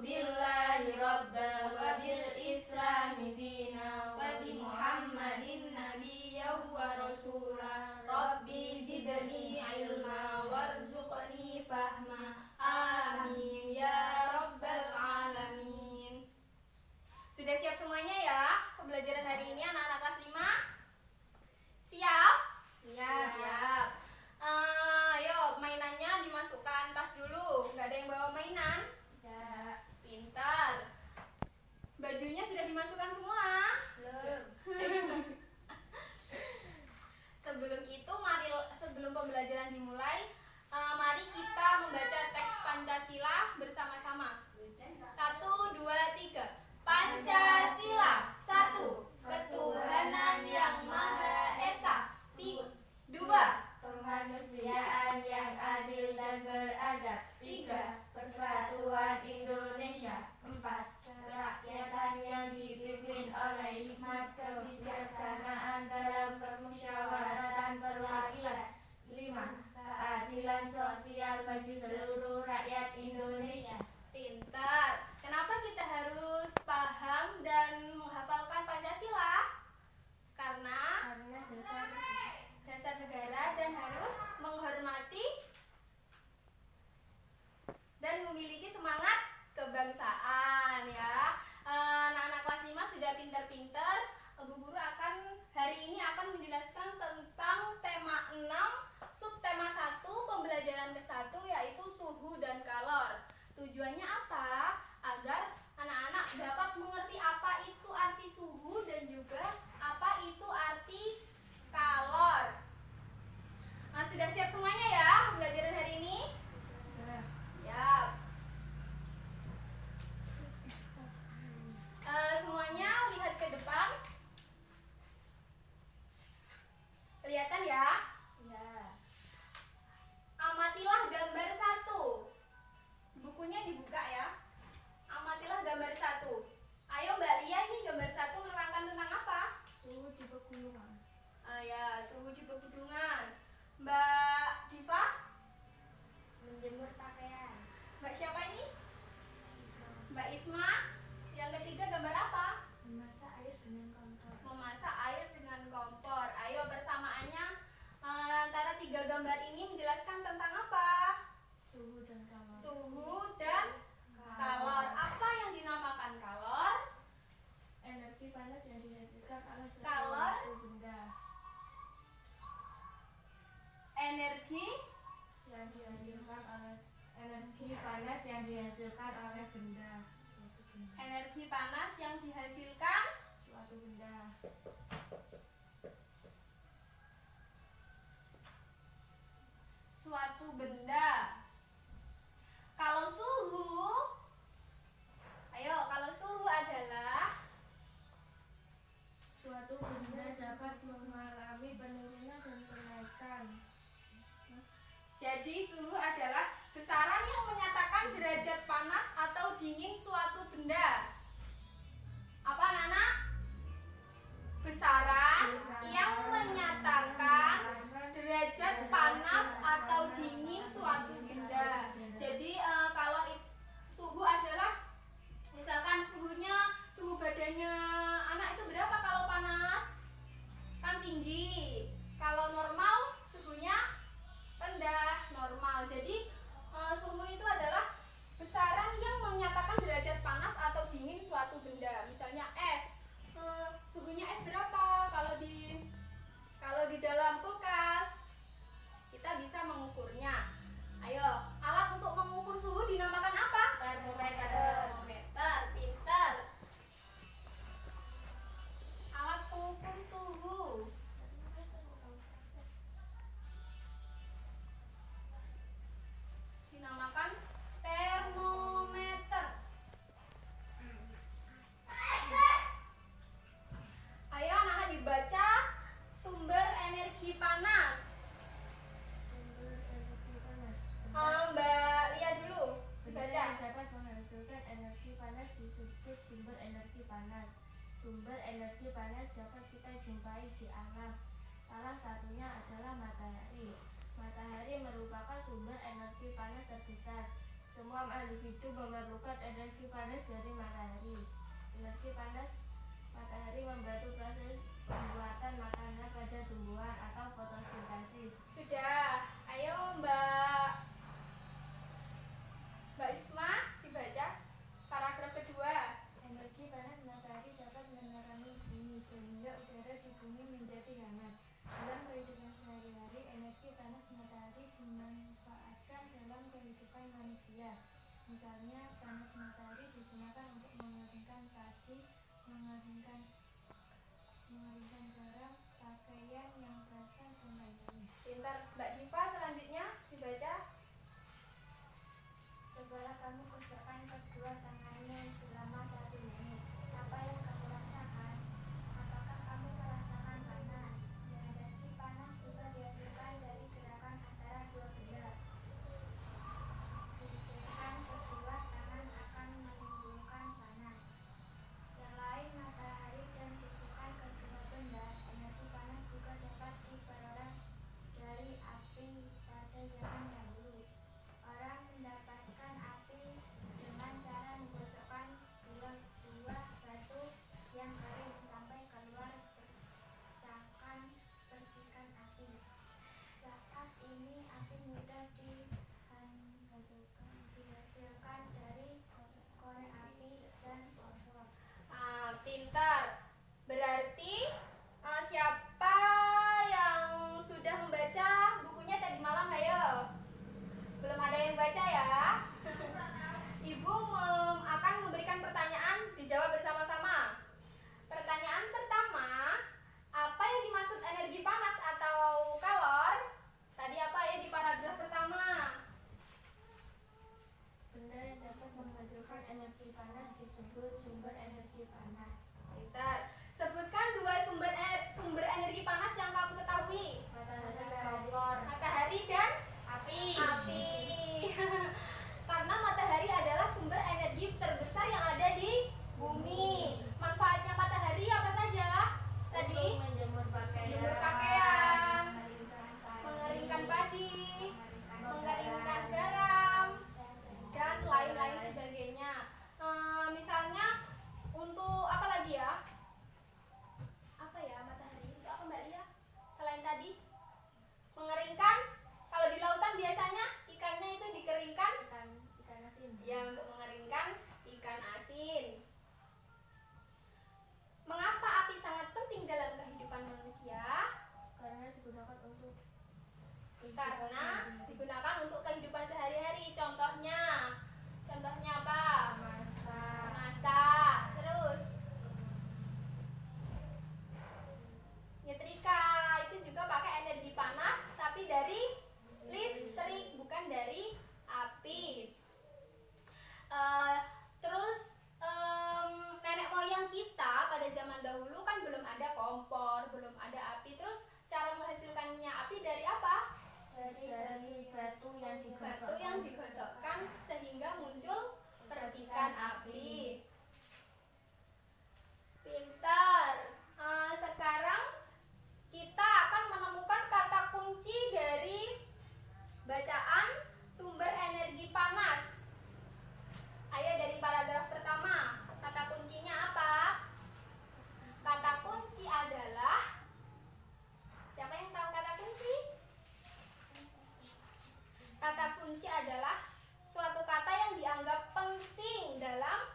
billahi rabba wa bil islami dina wa bi muhammadin nabiyya wa rasula rabbi zidni ilma warzuqni fahma amin ya rabbal alamin. Sudah siap semuanya ya pembelajaran hari ini anak-anak kelas 5? Siap? Siap. Ayo mainannya dimasukkan tas dulu. Nggak ada yang bawa mainan? Tidak. Pintar. Bajunya sudah dimasukkan semua? Belum. Sebelum pembelajaran dimulai, mari kita membaca teks Pancasila bersama-sama. 1, 2, 3. Pancasila. 1. Ketuhanan yang Maha Esa. 2. Kemanusiaan yang adil dan beradab. 3. Persatuan Indonesia. 4. Kerakyatan yang dipimpin oleh hikmat kebijaksanaan dalam permusyawaratan perwakilan. 5. Keadilan sosial bagi seluruh rakyat Indonesia. Pintar. Kenapa kita harus paham dan menghafalkan Pancasila? Karena dasar negara dan harus menghormati dan memiliki semangat kebangsaan ya. Anak-anak kelas 5 sudah pintar-pintar. Bu Guru hari ini akan menjelaskan tentang tema 6, subtema 1, pembelajaran ke-1 yaitu suhu dan kalor. Tujuannya apa? Agar anak-anak dapat mengerti apa itu arti suhu dan juga apa itu arti kalor. Sudah siap semuanya ya pembelajaran hari ini? Siap. Semuanya lihat ke depan. Kelihatan ya? Ya. Amatilah gambar 1. Bukunya dibuka ya. Amatilah gambar 1. Ayo Mbak Lia, ini gambar 1 menerangkan tentang apa? Suhu di pegunungan. Ya, suhu di pegunungan. Mbak Diva? Menjemur pakaian. Mbak siapa ini? Mbak Isma. Yang ketiga gambar apa? Memasak air dengan kompor. Memasak air dengan kompor. Ayo persamaannya antara 3 gambar ini menjelaskan tentang apa? Suhu dan kalor. Suhu dan kalor. Apa yang dinamakan kalor? Energi panas yang dihasilkan oleh Kalor. suatu benda. Energi panas yang dihasilkan oleh benda. Energi panas yang dihasilkan Suatu benda. suatu benda. Kalau suhu adalah Suatu benda dapat mengalami penurunan dan kenaikan. jadi suhu adalah besaran yang menyatakan derajat panas atau dingin suatu benda. Apa anak-anak? Besaran yang menyatakan derajat panas atau dingin suatu benda. Jadi kalau suhu adalah misalkan suhu badannya anak itu berapa kalau panas? Kan tinggi. Kalau normal suhunya rendah, normal. Jadi suhu itu adalah besaran yang menyatakan derajat panas atau dingin suatu benda. Misalnya es. Suhunya es berapa? Kalau di dalam kulkas kita bisa mengukurnya. Ayo, alat untuk mengukur suhu dinamakan apa? Termometer. Termometer. Pintar. Alat pengukur suhu dinamakan termometer. Ayo anak-anak dibaca sumber energi panas. Sumber energi panas. Mbak Lia dulu Benda dibaca. yang dapat menghasilkan energi panas disebut sumber energi panas. Sumber energi panas dapat kita jumpai di alam. Salah satunya adalah matahari. Matahari merupakan sumber energi panas terbesar. Semua makhluk hidup memerlukan energi panas dari matahari. Energi panas matahari membantu proses pembuatan makanan pada tumbuhan atau fotosintesis. Sudah, ayo Mbak Isma dibaca paragraf kedua. Energi panas matahari dapat menerangi bumi sehingga udara di bumi menjadi hangat. Dalam kehidupan sehari-hari, energi panas matahari dimanfaatkan dalam kehidupan manusia. Misalnya, panas matahari digunakan untuk mengeringkan padi, mengeringkan garam, pakaian yang basah, dan lain-lain. Pintar. Mbak Diva selanjutnya dibaca. Cobalah kamu gosokkan kedua tanganmu selama 1 menit. Apa yang kamu rasakan? Apakah kamu merasakan panas? Energi panas juga dihasilkan dari gerakan antara dua benda. Gesekan kedua tangan akan menimbulkan panas. Selain matahari dan gesekan kedua benda, energi panas juga dapat diperoleh dari api pada zaman dahulu. Orang mendapatkan api dengan cara menggosokkan dua buah batu yang kering sampai keluar percikan api. Saat ini api mudah dihasilkan dari korek api dan kompor. Pintar. Berarti siapa yang sudah membaca bukunya tadi malam? Ayo. Belum ada yang baca ya? Ibu akan memberikan pertanyaan, dijawab bersama-sama. Pertanyaan pertama, apa yang dimaksud energi panas atau kalor? Tadi apa ya di paragraf pertama? Benda yang dapat menghasilkan energi panas disebut sumber energi panas. Pintar. Sebutkan 2 sumber energi panas yang kamu ketahui. Matahari dan Api. Karena matahari adalah sumber energi terbesar yang ada di bumi. Manfaatnya matahari apa saja? Tadi Menjemur pakaian, mengeringkan padi, mengeringkan garam, dan lain-lain sebagainya. Misalnya untuk apa lagi ya? Apa ya matahari? Untuk apa Mbak Lia? Selain tadi mengeringkan, kalau di lautan biasanya ikannya itu dikeringkan. ikan asin. Ya, untuk mengeringkan ikan asin. Mengapa api sangat penting dalam kehidupan manusia? Karena digunakan untuk kehidupan sehari-hari. Contohnya apa? Masak. Terus nyetrika itu juga pakai energi panas, tapi dari listrik, bukan dari api. Terus nenek moyang kita pada zaman dahulu kan belum ada kompor, belum ada api. Terus cara menghasilkannya api dari apa? Dari batu yang digosokkan sehingga muncul percikan api. Pintar. Sekarang kita akan menemukan kata kunci dari bacaan sumber energi panas. Ayo dari paragraf pertama, kata kuncinya apa? Kata kunci adalah, siapa yang tahu kata kunci? Kata kunci adalah suatu kata yang dianggap penting dalam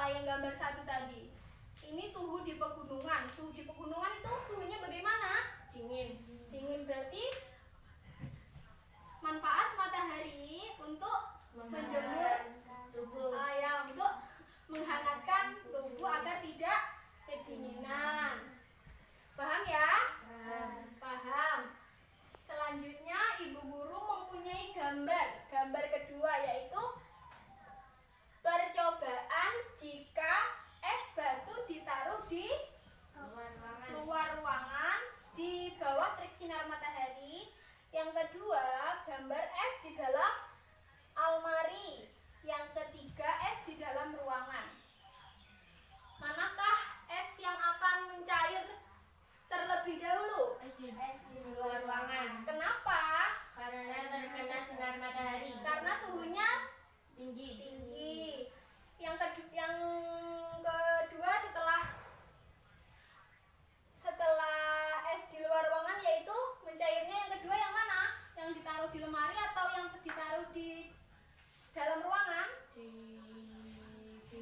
yang gambar 1 tadi. Ini suhu di pegunungan. Suhu di pegunungan itu suhunya bagaimana? Dingin. Dingin berarti manfaat matahari untuk menjemur Tubuh. ya, untuk menghangatkan tubuh agar tidak kedinginan. Paham ya? Paham. Selanjutnya Ibu Guru mempunyai gambar kedua, yaitu percobaan jika es batu ditaruh di luar ruangan di bawah terik sinar matahari. Yang kedua, gambar es di dalam almari. Yang ketiga, es di dalam ruangan. Manakah es yang akan mencair terlebih dahulu? Es di luar ruangan. Kenapa? Karena terkena sinar matahari. Karena suhunya Tinggi. tinggi. Yang kedua setelah es di luar ruangan, yaitu mencairnya yang kedua yang mana? Yang ditaruh di lemari atau yang ditaruh di dalam ruangan? Di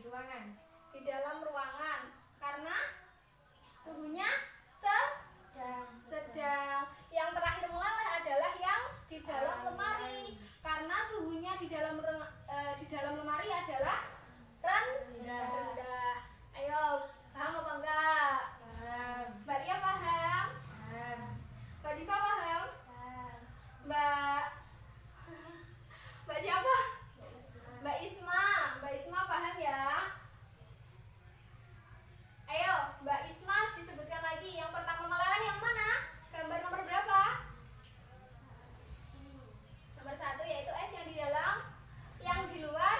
ruangan. Di dalam ruangan. Karena suhunya sedang. Yang terakhir meleleh adalah yang di dalam lemari. Karena suhunya di dalam lemari adalah rendah. Ayo, paham apa enggak? Paham. Mbak Ria paham? Paham. Mbak Diva paham? Mbak siapa? Mbak Isma. Mbak Isma paham ya? Ayo, Mbak Isma disebutkan lagi. Yang pertama meleleh yang mana? Gambar nomor berapa? Nomor 1, yaitu es yang di dalam, yang di luar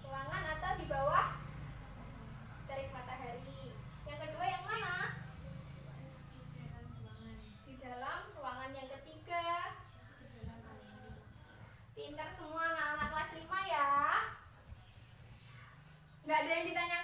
ruangan atau di bawah terik matahari. Yang kedua yang mana? Di dalam ruangan. Yang ketiga, pintar semua anak-anak kelas 5 ya. Nggak ada yang ditanya